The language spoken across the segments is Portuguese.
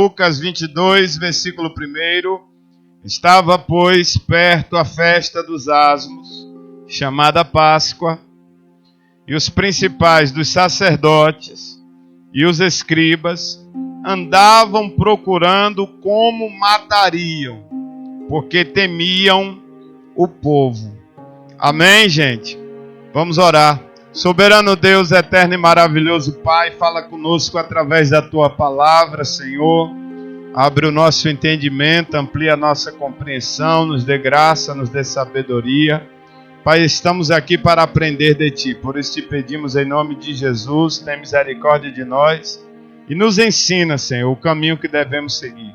Lucas 22, versículo 1. Estava, pois, perto a festa dos asmos, chamada Páscoa, e os principais dos sacerdotes e os escribas andavam procurando como matariam, porque temiam o povo. Amém, gente? Vamos orar. Soberano Deus, eterno e maravilhoso Pai, fala conosco através da Tua palavra, Senhor. Abre o nosso entendimento, amplia a nossa compreensão, nos dê graça, nos dê sabedoria. Pai, estamos aqui para aprender de Ti, por isso te pedimos em nome de Jesus, tenha misericórdia de nós e nos ensina, Senhor, o caminho que devemos seguir.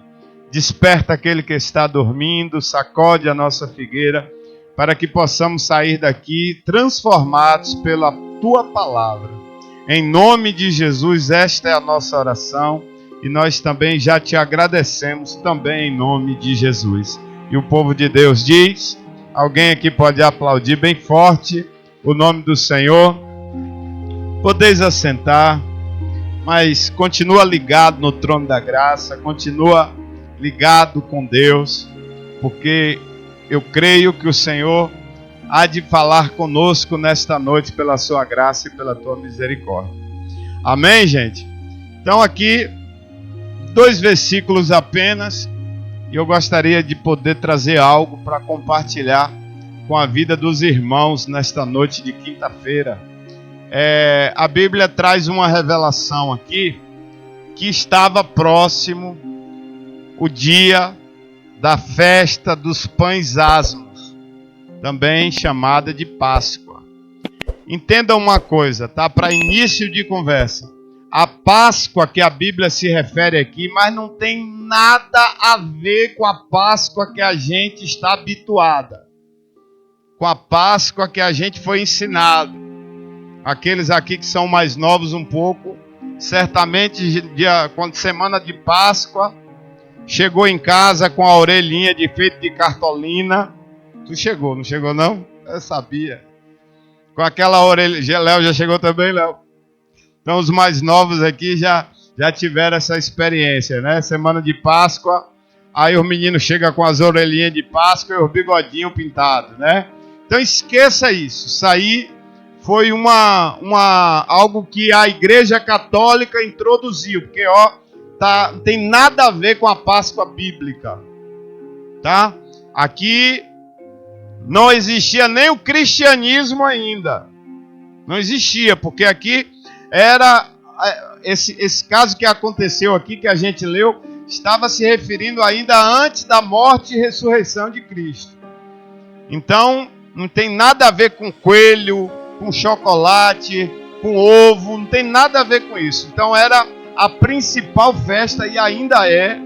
Desperta aquele que está dormindo, sacode a nossa figueira, para que possamos sair daqui transformados pela Tua palavra. Em nome de Jesus, esta é a nossa oração e nós também já te agradecemos também em nome de Jesus. E o povo de Deus diz, alguém aqui pode aplaudir bem forte o nome do Senhor. Podeis assentar, mas continua ligado no trono da graça, continua ligado com Deus, porque eu creio que o Senhor há de falar conosco nesta noite pela sua graça e pela tua misericórdia. Amém, gente? Então aqui, 2 versículos apenas, e eu gostaria de poder trazer algo para compartilhar com a vida dos irmãos nesta noite de quinta-feira. A Bíblia traz uma revelação aqui, que estava próximo o dia da festa dos pães asmos, também chamada de Páscoa. Entenda uma coisa, tá? Para início de conversa, a Páscoa que a Bíblia se refere aqui, mas não tem nada a ver com a Páscoa que a gente está habituada, com a Páscoa que a gente foi ensinado. Aqueles aqui que são mais novos um pouco, certamente quando semana de Páscoa, chegou em casa com a orelhinha feita de cartolina. Tu chegou, não chegou não? Eu sabia. Com aquela orelha. Léo já chegou também, Léo? Então os mais novos aqui já tiveram essa experiência, né? Semana de Páscoa, aí os meninos chegam com as orelhinhas de Páscoa e os bigodinhos pintados, né? Então esqueça isso. Isso aí foi algo que a Igreja Católica introduziu, porque não tem nada a ver com a Páscoa bíblica, tá? Aqui não existia nem o cristianismo ainda, não existia, porque aqui era esse caso que aconteceu aqui, que a gente leu, estava se referindo ainda antes da morte e ressurreição de Cristo. Então não tem nada a ver com coelho, com chocolate, com ovo, não tem nada a ver com isso. Então era a principal festa e ainda é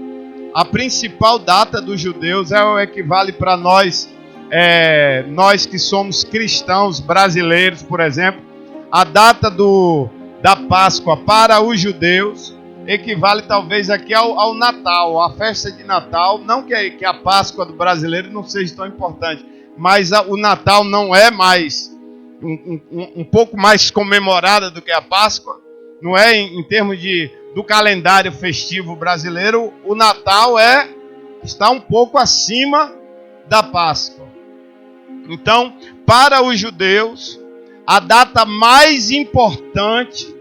a principal data dos judeus, é o equivale para nós, nós que somos cristãos brasileiros, por exemplo, a data da Páscoa para os judeus equivale talvez aqui ao Natal, a festa de Natal. Não que a Páscoa do brasileiro não seja tão importante, mas o Natal não é mais um pouco mais comemorada do que a Páscoa. Não é em termos do calendário festivo brasileiro, o Natal está um pouco acima da Páscoa. Então, para os judeus, a data mais importante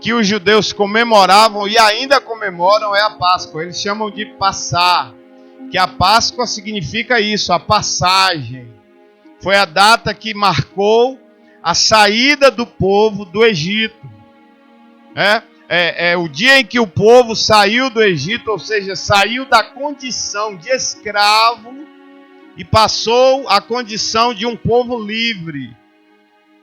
que os judeus comemoravam e ainda comemoram é a Páscoa. Eles chamam de Passar, que a Páscoa significa isso, a passagem. Foi a data que marcou a saída do povo do Egito. É o dia em que o povo saiu do Egito, ou seja, saiu da condição de escravo e passou à condição de um povo livre.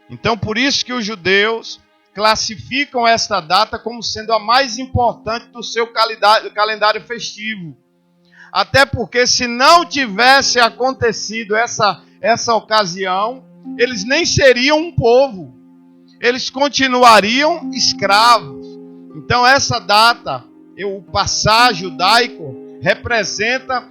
Então, por isso que os judeus classificam esta data como sendo a mais importante do seu calendário festivo. Até porque se não tivesse acontecido essa ocasião, eles nem seriam um povo. Eles continuariam escravos. Então essa data, o Passar judaico, representa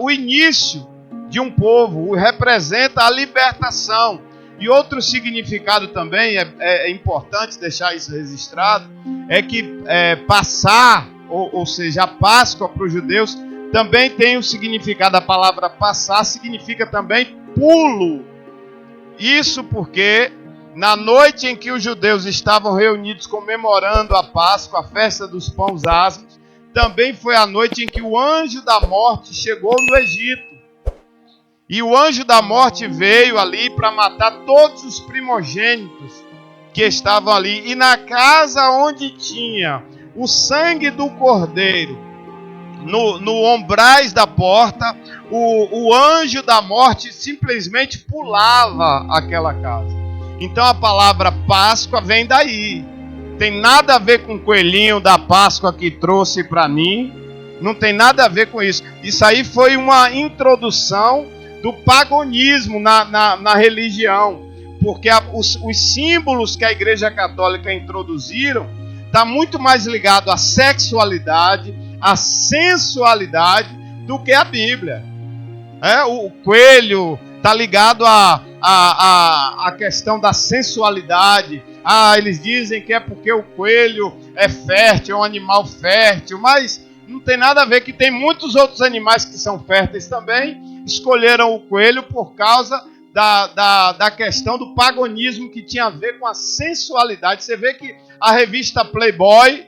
o início de um povo, representa a libertação. E outro significado também, é importante deixar isso registrado, é que passar ou seja, a Páscoa para os judeus, também tem o significado, a palavra passar significa também pulo. Isso porque na noite em que os judeus estavam reunidos comemorando a Páscoa, a festa dos pães asmos, também foi a noite em que o anjo da morte chegou no Egito. E o anjo da morte veio ali para matar todos os primogênitos que estavam ali. E na casa onde tinha o sangue do cordeiro, no ombrais da porta, o anjo da morte simplesmente pulava aquela casa. Então a palavra Páscoa vem daí. Tem nada a ver com o coelhinho da Páscoa que trouxe para mim. Não tem nada a ver com isso. Isso aí foi uma introdução do paganismo na religião. Porque os símbolos que a Igreja Católica introduziram está muito mais ligado à sexualidade, à sensualidade, do que a Bíblia. O coelho está ligado à questão da sensualidade. Eles dizem que é porque o coelho é fértil, é um animal fértil, mas não tem nada a ver, que tem muitos outros animais que são férteis também. Escolheram o coelho por causa da questão do paganismo, que tinha a ver com a sensualidade. Você vê que a revista Playboy,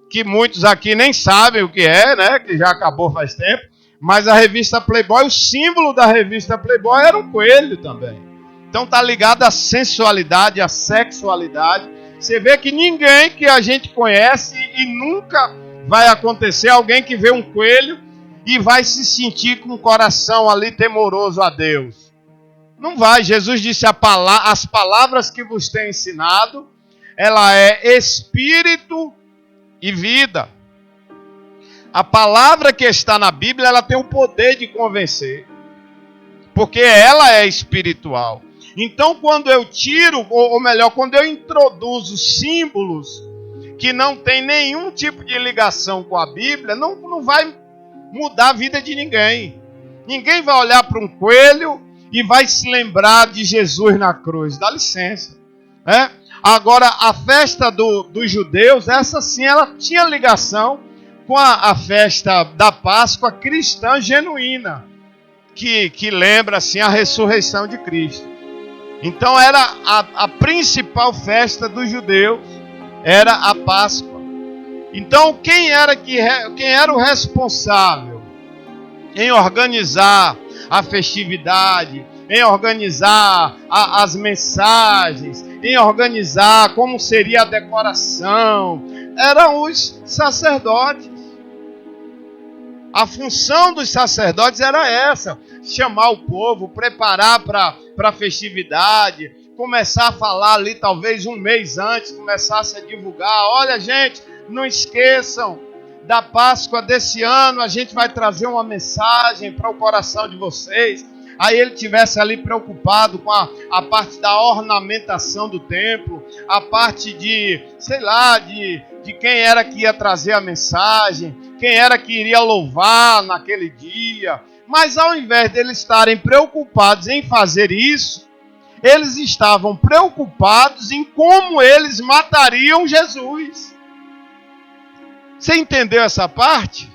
que muitos aqui nem sabem o que é, né? Que já acabou faz tempo, mas a revista Playboy, o símbolo da revista Playboy era um coelho também. Então está ligado à sensualidade, à sexualidade. Você vê que ninguém que a gente conhece, e nunca vai acontecer, alguém que vê um coelho e vai se sentir com o coração ali temoroso a Deus. Não vai. Jesus disse: as palavras que vos tenho ensinado, ela é espírito e vida. A palavra que está na Bíblia, ela tem o poder de convencer, porque ela é espiritual. Então, quando eu tiro, ou melhor, quando eu introduzo símbolos que não tem nenhum tipo de ligação com a Bíblia, não vai mudar a vida de ninguém. Ninguém vai olhar para um coelho e vai se lembrar de Jesus na cruz. Dá licença. Agora, a festa dos judeus, essa sim, ela tinha ligação com a festa da Páscoa cristã genuína, que lembra assim a ressurreição de Cristo. Então era a principal festa dos judeus, era a Páscoa. Então quem era o responsável em organizar a festividade, em organizar as mensagens, em organizar como seria a decoração? Eram os sacerdotes. A função dos sacerdotes era essa: chamar o povo, preparar para a festividade, começar a falar ali talvez um mês antes, começasse a divulgar: olha gente, não esqueçam da Páscoa desse ano, a gente vai trazer uma mensagem para o coração de vocês. Aí ele tivesse ali preocupado com a parte da ornamentação do templo, a parte de quem era que ia trazer a mensagem, quem era que iria louvar naquele dia. Mas ao invés deles estarem preocupados em fazer isso, eles estavam preocupados em como eles matariam Jesus. Você entendeu essa parte?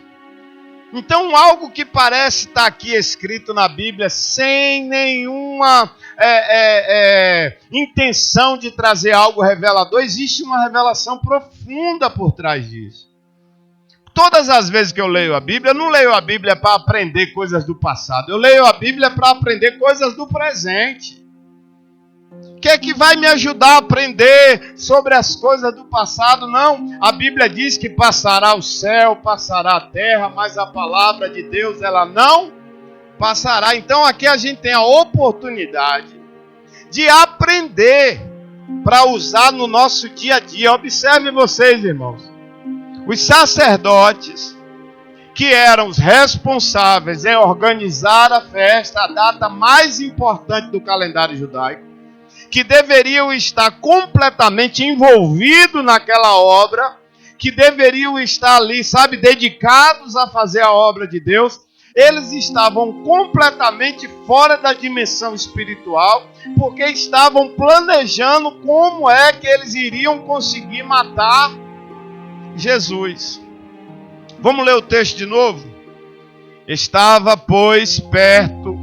Então, algo que parece estar aqui escrito na Bíblia sem nenhuma intenção de trazer algo revelador, existe uma revelação profunda por trás disso. Todas as vezes que eu leio a Bíblia, eu não leio a Bíblia para aprender coisas do passado, eu leio a Bíblia para aprender coisas do presente. O que é que vai me ajudar a aprender sobre as coisas do passado? Não, a Bíblia diz que passará o céu, passará a terra, mas a palavra de Deus, ela não passará. Então aqui a gente tem a oportunidade de aprender para usar no nosso dia a dia. Observe vocês, irmãos, os sacerdotes, que eram os responsáveis em organizar a festa, a data mais importante do calendário judaico, que deveriam estar completamente envolvidos naquela obra, que deveriam estar ali, dedicados a fazer a obra de Deus, eles estavam completamente fora da dimensão espiritual, porque estavam planejando como é que eles iriam conseguir matar Jesus. Vamos ler o texto de novo? Estava, pois, perto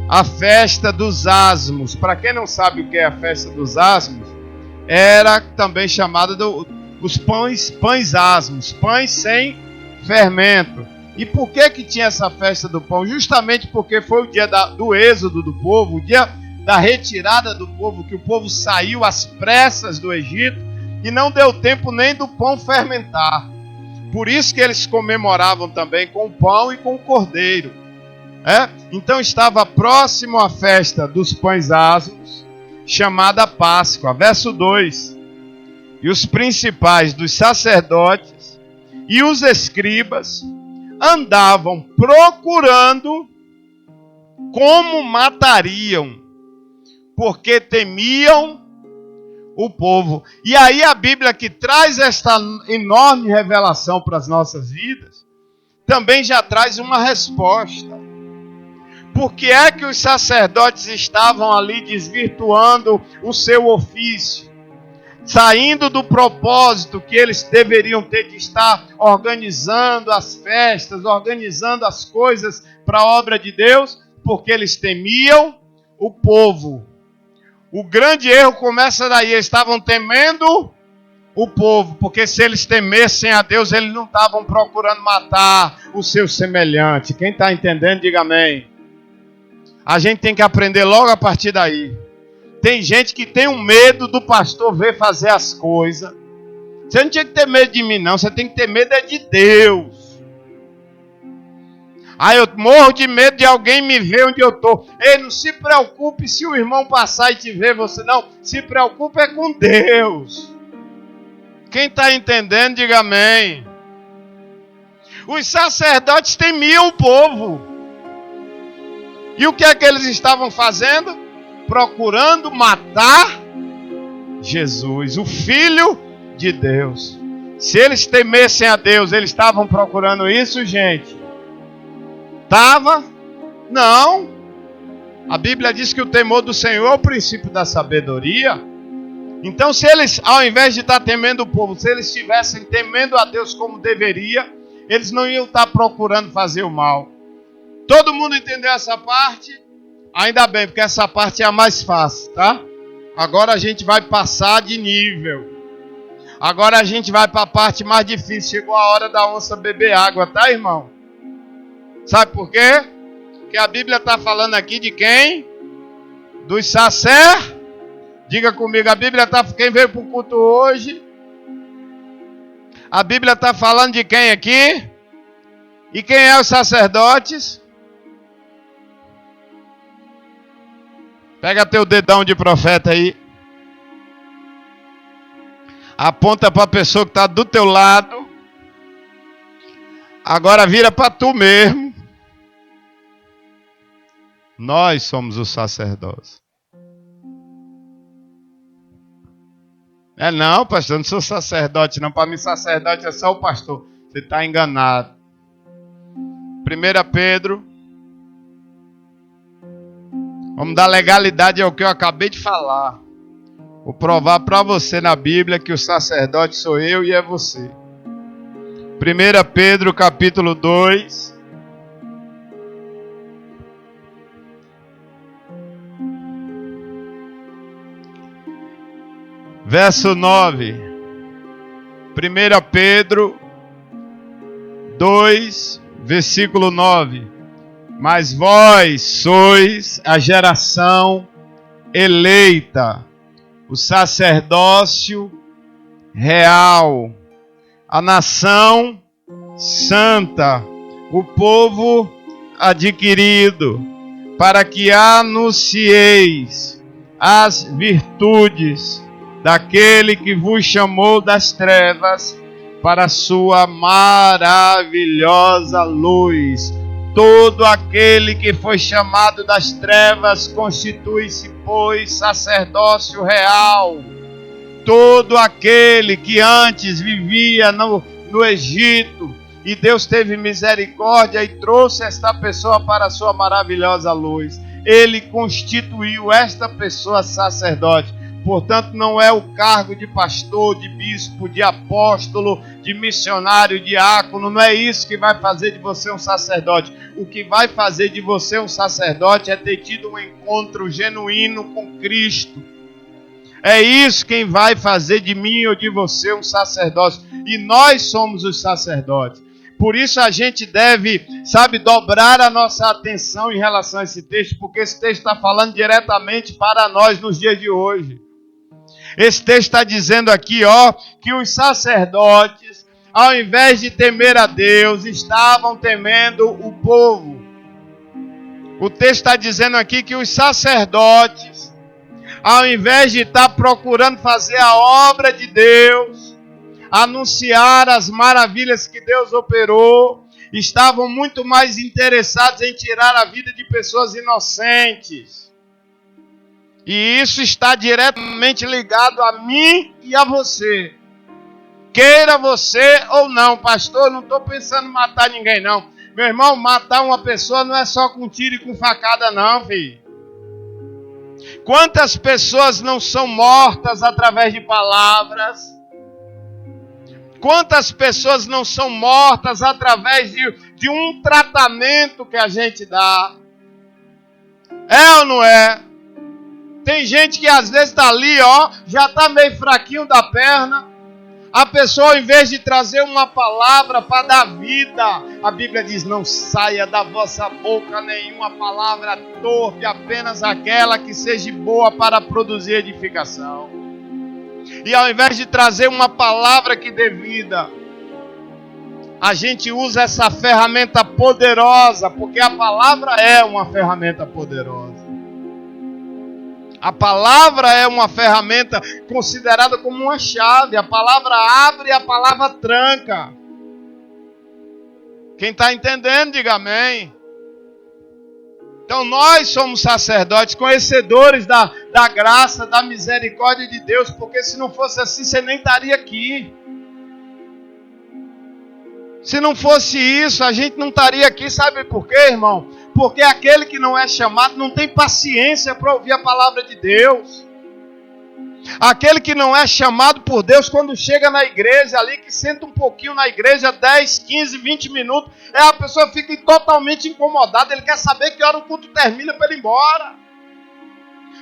a festa dos asmos. Para quem não sabe o que é a festa dos asmos, era também chamada dos pães asmos, pães sem fermento. E por que tinha essa festa do pão? Justamente porque foi o dia do êxodo do povo, o dia da retirada do povo, que o povo saiu às pressas do Egito e não deu tempo nem do pão fermentar. Por isso que eles comemoravam também com o pão e com o cordeiro. Então estava próximo à festa dos pães asmos, chamada Páscoa. Verso 2. E os principais dos sacerdotes e os escribas andavam procurando como matariam, porque temiam o povo. E aí a Bíblia, que traz esta enorme revelação para as nossas vidas, também já traz uma resposta. Por que é que os sacerdotes estavam ali desvirtuando o seu ofício, saindo do propósito que eles deveriam ter de estar organizando as festas, organizando as coisas para a obra de Deus? Porque eles temiam o povo. O grande erro começa daí. Eles estavam temendo o povo, porque se eles temessem a Deus, eles não estavam procurando matar o seu semelhante. Quem está entendendo, diga amém. A gente tem que aprender logo a partir daí. Tem gente que tem um medo do pastor ver fazer as coisas. Você não tinha que ter medo de mim, não. Você tem que ter medo de Deus. Eu morro de medo de alguém me ver onde eu estou. Ei, não se preocupe se o irmão passar e te ver, você não. Se preocupe é com Deus. Quem está entendendo, diga amém. Os sacerdotes temiam o povo. E o que é que eles estavam fazendo? Procurando matar Jesus, o Filho de Deus. Se eles temessem a Deus, eles estavam procurando isso, gente? Estava? Não. A Bíblia diz que o temor do Senhor é o princípio da sabedoria. Então, se eles, ao invés de estar temendo o povo, se eles estivessem temendo a Deus como deveria, eles não iam estar procurando fazer o mal. Todo mundo entendeu essa parte? Ainda bem, porque essa parte é a mais fácil, tá? Agora a gente vai passar de nível. Agora a gente vai para a parte mais difícil. Chegou a hora da onça beber água, tá, irmão? Sabe por quê? Porque a Bíblia está falando aqui de quem? Dos sacerdotes. Diga comigo, a Bíblia está... Quem veio para o culto hoje? A Bíblia está falando de quem aqui? E quem é os sacerdotes? Pega teu dedão de profeta aí. Aponta para a pessoa que está do teu lado. Agora vira para tu mesmo. Nós somos os sacerdotes. Não, pastor, eu não sou sacerdote não. Para mim sacerdote é só o pastor. Você está enganado. 1 Pedro. Vamos dar legalidade ao que eu acabei de falar. Vou provar para você na Bíblia que o sacerdote sou eu e é você. 1 Pedro capítulo 2. Verso 9. 1 Pedro 2, versículo 9. Mas vós sois a geração eleita, o sacerdócio real, a nação santa, o povo adquirido, para que anuncieis as virtudes daquele que vos chamou das trevas para a sua maravilhosa luz. Todo aquele que foi chamado das trevas constitui-se, pois, sacerdócio real. Todo aquele que antes vivia no Egito, e Deus teve misericórdia e trouxe esta pessoa para a sua maravilhosa luz. Ele constituiu esta pessoa sacerdote. Portanto, não é o cargo de pastor, de bispo, de apóstolo, de missionário, diácono. Não é isso que vai fazer de você um sacerdote. O que vai fazer de você um sacerdote é ter tido um encontro genuíno com Cristo. É isso quem vai fazer de mim ou de você um sacerdote. E nós somos os sacerdotes. Por isso a gente deve, dobrar a nossa atenção em relação a esse texto, porque esse texto está falando diretamente para nós nos dias de hoje. Esse texto está dizendo aqui, que os sacerdotes, ao invés de temer a Deus, estavam temendo o povo. O texto está dizendo aqui que os sacerdotes, ao invés de estar procurando fazer a obra de Deus, anunciar as maravilhas que Deus operou, estavam muito mais interessados em tirar a vida de pessoas inocentes. E isso está diretamente ligado a mim e a você. Queira você ou não, pastor, não estou pensando em matar ninguém não. Meu irmão, matar uma pessoa não é só com tiro e com facada não, filho. Quantas pessoas não são mortas através de palavras? Quantas pessoas não são mortas através de um tratamento que a gente dá? É ou não é? Tem gente que às vezes está ali, já está meio fraquinho da perna. A pessoa, ao invés de trazer uma palavra para dar vida, a Bíblia diz, não saia da vossa boca nenhuma palavra torpe, apenas aquela que seja boa para produzir edificação. E ao invés de trazer uma palavra que dê vida, a gente usa essa ferramenta poderosa, porque a palavra é uma ferramenta poderosa. A palavra é uma ferramenta considerada como uma chave. A palavra abre e a palavra tranca. Quem está entendendo, diga amém. Então nós somos sacerdotes, conhecedores da graça, da misericórdia de Deus, porque se não fosse assim, você nem estaria aqui. Se não fosse isso, a gente não estaria aqui, sabe por quê, irmão? Porque aquele que não é chamado não tem paciência para ouvir a palavra de Deus. Aquele que não é chamado por Deus, quando chega na igreja ali, que senta um pouquinho na igreja, 10, 15, 20 minutos, a pessoa fica totalmente incomodada, ele quer saber que hora o culto termina para ele ir embora.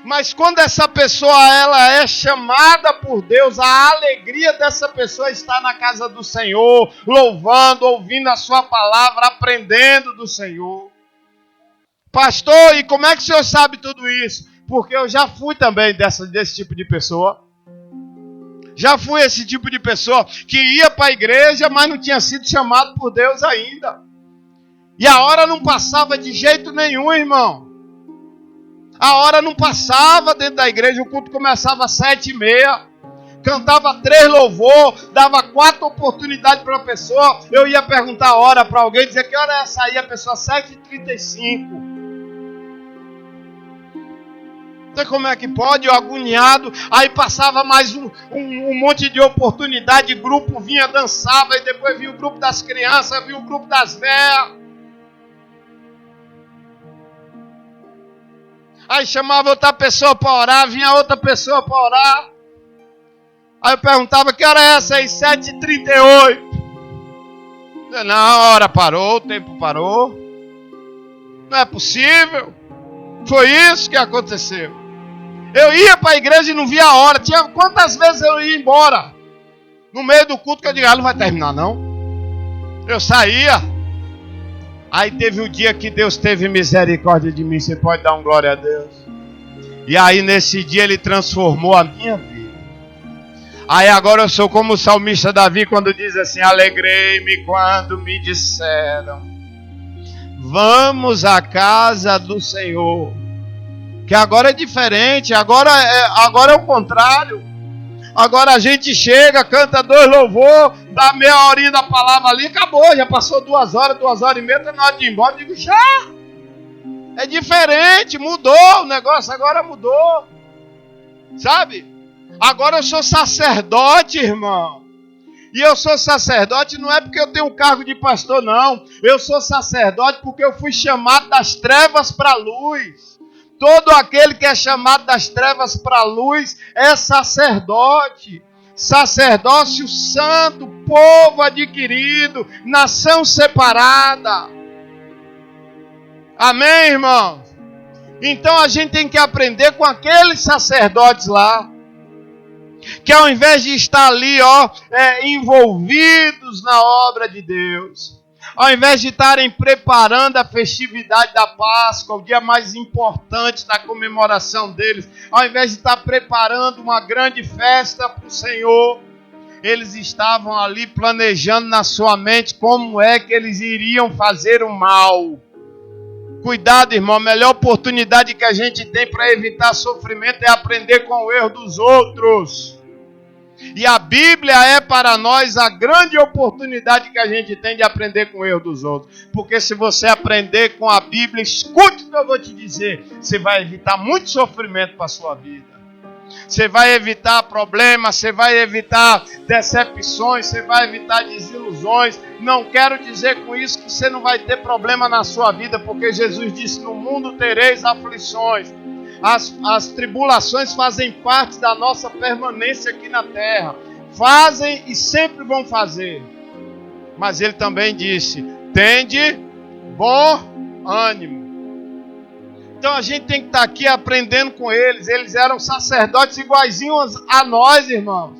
Mas quando essa pessoa ela é chamada por Deus, a alegria dessa pessoa está na casa do Senhor, louvando, ouvindo a sua palavra, aprendendo do Senhor. Pastor, e como é que o senhor sabe tudo isso? Porque eu já fui também desse tipo de pessoa. Já fui esse tipo de pessoa que ia para a igreja, mas não tinha sido chamado por Deus ainda. E a hora não passava de jeito nenhum, irmão. A hora não passava dentro da igreja, o culto começava às 7h30. Cantava 3 louvor, dava 4 oportunidades para a pessoa. Eu ia perguntar a hora para alguém, dizer que hora é essa aí, a pessoa 7h35. Como é que pode? Eu agoniado. Aí passava mais um monte de oportunidade. Grupo vinha, dançava. E depois vinha o grupo das crianças. Vinha o grupo das velhas. Aí chamava outra pessoa para orar. Vinha outra pessoa para orar. Aí eu perguntava, que hora é essa aí? 7h38. Não, a hora parou. O tempo parou. Não é possível. Foi isso que aconteceu. Eu ia para a igreja e não via a hora. Quantas vezes eu ia embora? No meio do culto que eu digo, não vai terminar não. Eu saía. Aí teve o dia que Deus teve misericórdia de mim. Você pode dar um glória a Deus. E aí nesse dia Ele transformou a minha vida. Aí agora eu sou como o salmista Davi quando diz assim, alegrei-me quando me disseram, vamos à casa do Senhor. Que agora é diferente, agora é o contrário. Agora a gente chega, canta 2 louvor, dá meia horinha da palavra ali, acabou, já passou 2 horas, 2h30, tá na hora de ir embora. Eu digo, já! É diferente, mudou, o negócio agora mudou. Sabe? Agora eu sou sacerdote, irmão. E eu sou sacerdote não é porque eu tenho um cargo de pastor, não. Eu sou sacerdote porque eu fui chamado das trevas para a luz. Todo aquele que é chamado das trevas para a luz é sacerdote. Sacerdócio santo, povo adquirido, nação separada. Amém, irmãos? Então a gente tem que aprender com aqueles sacerdotes lá, que ao invés de estar ali, envolvidos na obra de Deus, ao invés de estarem preparando a festividade da Páscoa, o dia mais importante da comemoração deles, ao invés de estar preparando uma grande festa para o Senhor, eles estavam ali planejando na sua mente como é que eles iriam fazer o mal. Cuidado, irmão, a melhor oportunidade que a gente tem para evitar sofrimento é aprender com o erro dos outros. E a Bíblia é para nós a grande oportunidade que a gente tem de aprender com o erro dos outros. Porque se você aprender com a Bíblia, escute o que eu vou te dizer, você vai evitar muito sofrimento para a sua vida. Você vai evitar problemas, você vai evitar decepções, você vai evitar desilusões. Não quero dizer com isso que você não vai ter problema na sua vida, porque Jesus disse: no mundo tereis aflições. As tribulações fazem parte da nossa permanência aqui na terra. Fazem e sempre vão fazer. Mas ele também disse: tende bom ânimo. Então a gente tem que estar aqui aprendendo com eles. Eles eram sacerdotes iguaizinhos a nós, irmãos,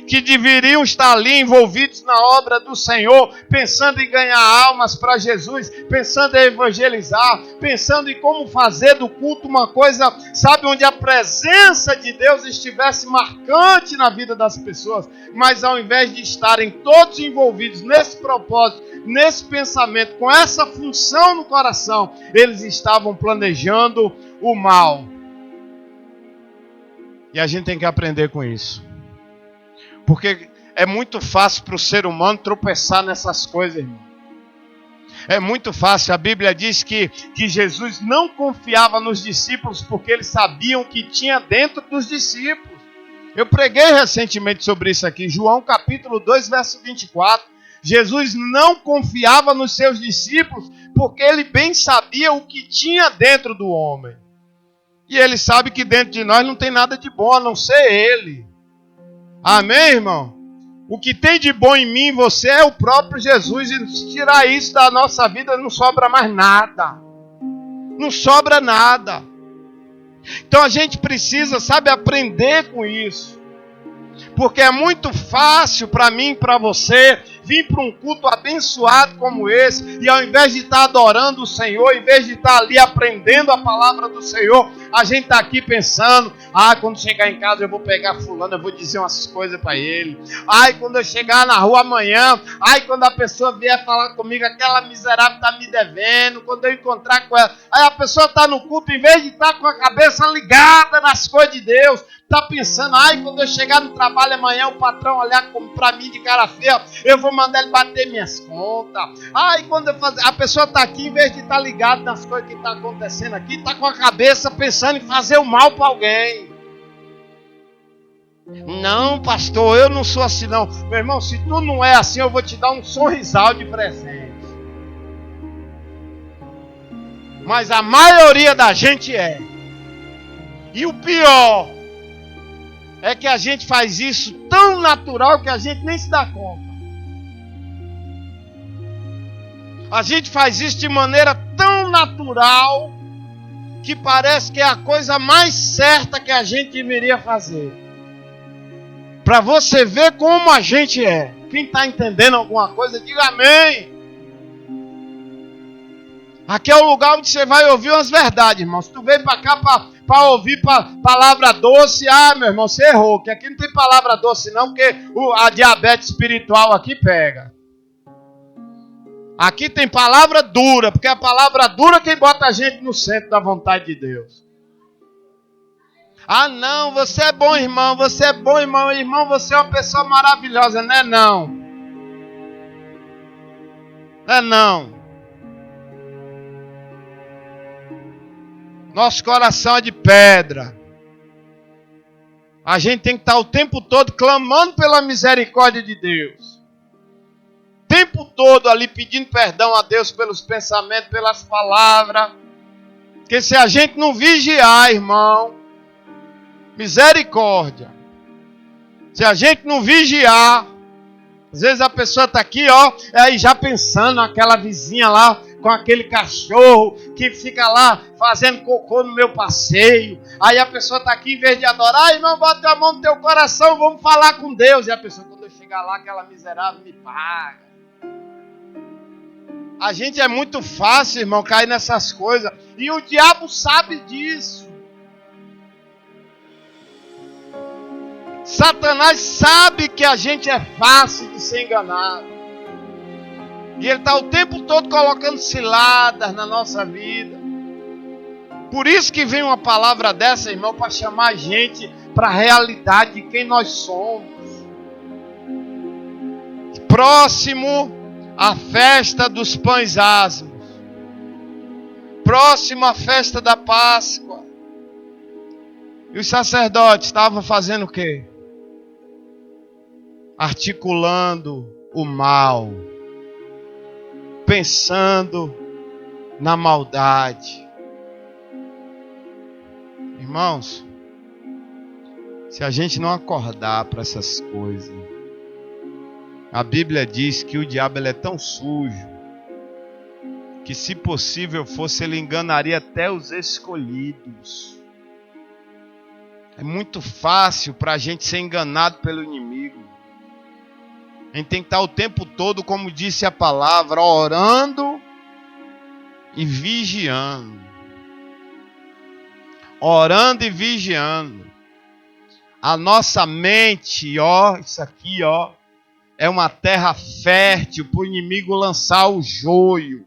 que deveriam estar ali envolvidos na obra do Senhor, pensando em ganhar almas para Jesus, pensando em evangelizar, pensando em como fazer do culto uma coisa, sabe, onde a presença de Deus estivesse marcante na vida das pessoas. Mas ao invés de estarem todos envolvidos nesse propósito, nesse pensamento, com essa função no coração, eles estavam planejando o mal. E a gente tem que aprender com isso. Porque é muito fácil para o ser humano tropeçar nessas coisas, irmão. É muito fácil. A Bíblia diz que Jesus não confiava nos discípulos porque eles sabiam que tinha dentro dos discípulos. Eu preguei recentemente sobre isso aqui, João capítulo 2, verso 24. Jesus não confiava nos seus discípulos porque ele bem sabia o que tinha dentro do homem. E ele sabe que dentro de nós não tem nada de bom a não ser ele. Amém, irmão? O que tem de bom em mim e você é o próprio Jesus. E se tirar isso da nossa vida, não sobra mais nada. Não sobra nada. Então a gente precisa, sabe, aprender com isso. Porque é muito fácil para mim e para você vir para um culto abençoado como esse, e ao invés de estar adorando o Senhor, ao invés de estar ali aprendendo a palavra do Senhor, a gente está aqui pensando: quando chegar em casa eu vou pegar fulano, eu vou dizer umas coisas para ele. Quando eu chegar na rua amanhã, quando a pessoa vier falar comigo, aquela miserável está me devendo, quando eu encontrar com ela. Aí a pessoa está no culto, em vez de estar com a cabeça ligada nas coisas de Deus, está pensando: quando eu chegar no trabalho amanhã, o patrão olhar para mim de cara feia, eu vou mandar ele bater minhas contas. Quando eu fazer, a pessoa está aqui, em vez de estar ligada nas coisas que estão acontecendo aqui, está com a cabeça pensando em fazer o mal para alguém. Não, pastor, eu não sou assim não. Meu irmão, se tu não é assim, eu vou te dar um sorrisal de presente. Mas a maioria da gente é. E o pior é que a gente faz isso tão natural que a gente nem se dá conta. A gente faz isso de maneira tão natural que parece que é a coisa mais certa que a gente deveria fazer. Para você ver como a gente é. Quem está entendendo alguma coisa, diga amém. Aqui é o lugar onde você vai ouvir umas verdades, irmão. Se tu veio para cá para ouvir palavra doce, meu irmão, você errou. Que aqui não tem palavra doce não, porque a diabetes espiritual aqui pega. Aqui tem palavra dura, porque é a palavra dura quem bota a gente no centro da vontade de Deus. Não, você é bom, irmão, você é bom, irmão. Irmão, você é uma pessoa maravilhosa, não é não? É não. Nosso coração é de pedra. A gente tem que estar o tempo todo clamando pela misericórdia de Deus. O tempo todo ali pedindo perdão a Deus pelos pensamentos, pelas palavras. Porque se a gente não vigiar, irmão, misericórdia. Se a gente não vigiar, às vezes a pessoa está aqui, ó, aí já pensando naquela vizinha lá, com aquele cachorro que fica lá fazendo cocô no meu passeio. Aí a pessoa está aqui, em vez de adorar, irmão, bota a mão no teu coração, vamos falar com Deus. E a pessoa, quando eu chegar lá, aquela miserável me paga. A gente é muito fácil, irmão, cair nessas coisas. E o diabo sabe disso. Satanás sabe que a gente é fácil de ser enganado. E ele está o tempo todo colocando ciladas na nossa vida. Por isso que vem uma palavra dessa, irmão, para chamar a gente para a realidade de quem nós somos. Próximo à festa dos pães asmos. Próximo à festa da Páscoa. E os sacerdotes estavam fazendo o quê? Articulando o mal, pensando na maldade. Irmãos, se a gente não acordar para essas coisas, a Bíblia diz que o diabo ele é tão sujo que, se possível fosse, ele enganaria até os escolhidos. É muito fácil para a gente ser enganado pelo inimigo. A gente tem que estar o tempo todo, como disse a palavra, orando e vigiando. Orando e vigiando. A nossa mente, ó, isso aqui, ó, é uma terra fértil para o inimigo lançar o joio.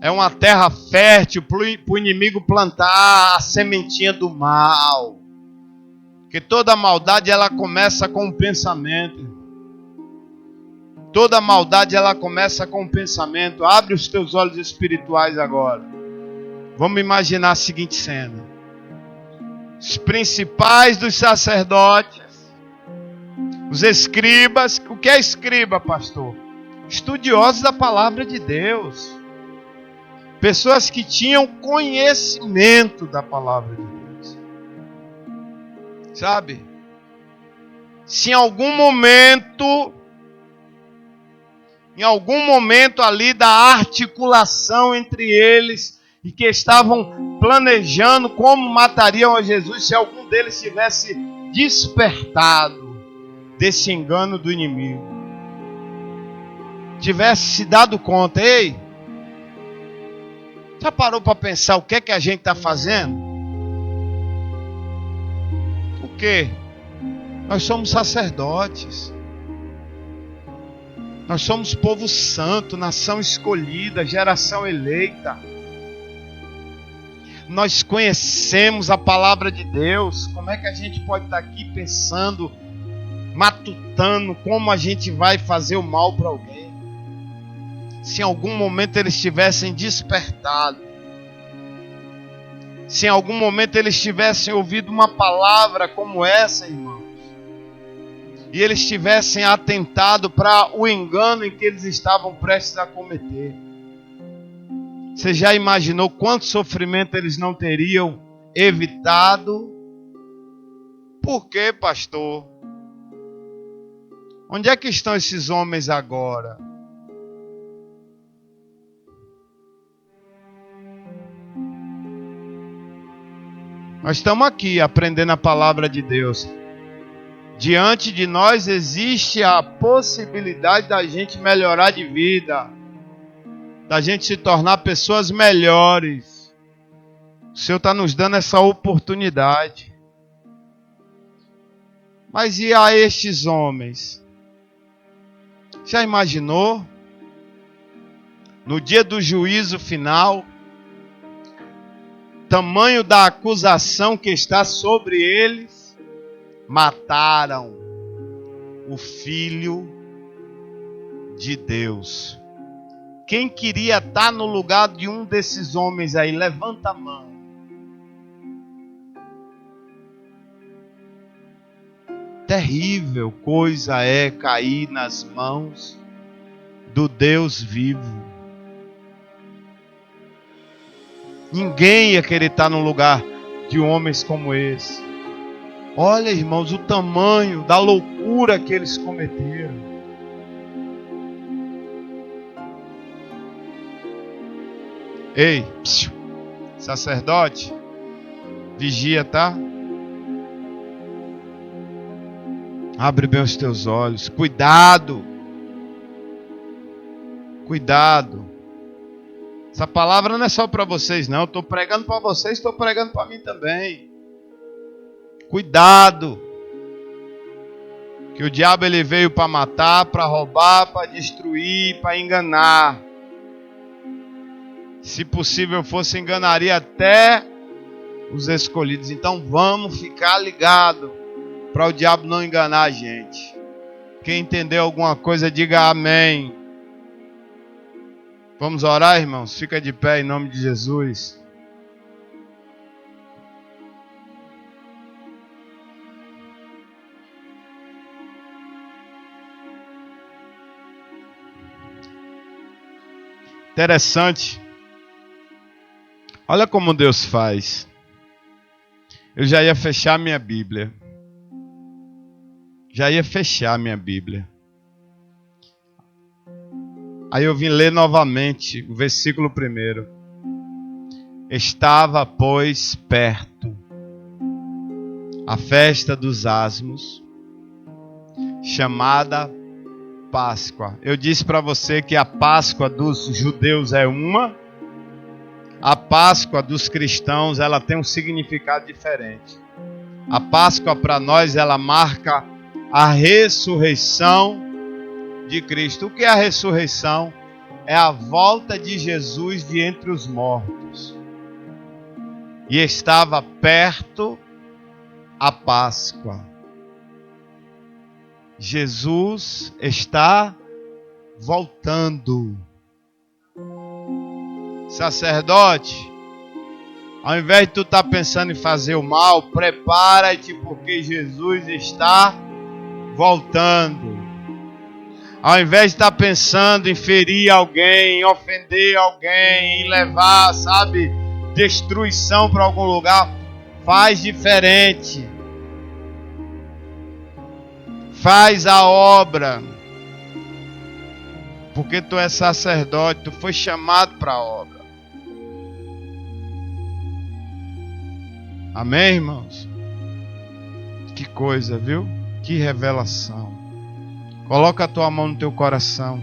É uma terra fértil para o inimigo plantar a sementinha do mal. Porque toda maldade ela começa com um pensamento. Toda maldade ela começa com um pensamento. Abre os teus olhos espirituais agora. Vamos imaginar a seguinte cena. Os principais dos sacerdotes, os escribas. O que é escriba, pastor? Estudiosos da palavra de Deus. Pessoas que tinham conhecimento da palavra de Deus. Sabe? Se em algum momento ali da articulação entre eles, e que estavam planejando como matariam a Jesus, se algum deles tivesse despertado desse engano do inimigo, tivesse se dado conta, ei, já parou para pensar o que é que a gente está fazendo? O quê? Nós somos sacerdotes. Nós somos povo santo, nação escolhida, geração eleita. Nós conhecemos a palavra de Deus. Como é que a gente pode estar aqui pensando, matutando como a gente vai fazer o mal para alguém? Se em algum momento eles tivessem despertado, se em algum momento eles tivessem ouvido uma palavra como essa, irmãos, e eles tivessem atentado para o engano em que eles estavam prestes a cometer, você já imaginou quanto sofrimento eles não teriam evitado? Por quê, pastor? Onde é que estão esses homens agora? Nós estamos aqui aprendendo a palavra de Deus. Diante de nós existe a possibilidade da gente melhorar de vida, da gente se tornar pessoas melhores. O Senhor está nos dando essa oportunidade. Mas e a estes homens? Já imaginou? No dia do juízo final, tamanho da acusação que está sobre eles, mataram o Filho de Deus. Quem queria estar no lugar de um desses homens aí? Levanta a mão. Terrível coisa é cair nas mãos do Deus vivo. Ninguém ia querer estar num lugar de homens como esse. Olha, irmãos, o tamanho da loucura que eles cometeram. Ei, sacerdote, vigia, tá? Abre bem os teus olhos. Cuidado. Cuidado. Essa palavra não é só para vocês, não. Eu estou pregando para vocês, estou pregando para mim também. Cuidado. Que o diabo ele veio para matar, para roubar, para destruir, para enganar. Se possível fosse, enganaria até os escolhidos. Então vamos ficar ligados para o diabo não enganar a gente. Quem entendeu alguma coisa, diga amém. Vamos orar, irmãos? Fica de pé em nome de Jesus. Interessante. Olha como Deus faz. Eu já ia fechar minha Bíblia. Aí eu vim ler novamente o versículo 1. Estava, pois, perto a festa dos asmos, chamada Páscoa. Eu disse para você que a Páscoa dos judeus é uma, a Páscoa dos cristãos ela tem um significado diferente. A Páscoa para nós ela marca a ressurreição de Cristo. O que é a ressurreição? É a volta de Jesus de entre os mortos. E estava perto a Páscoa. Jesus está voltando. Sacerdote, ao invés de tu estar pensando em fazer o mal, prepara-te porque Jesus está voltando. Ao invés de estar pensando em ferir alguém, em ofender alguém, em levar, destruição para algum lugar, faz diferente. Faz a obra. Porque tu é sacerdote, tu foi chamado para a obra. Amém, irmãos? Que coisa, viu? Que revelação. Coloca a tua mão no teu coração.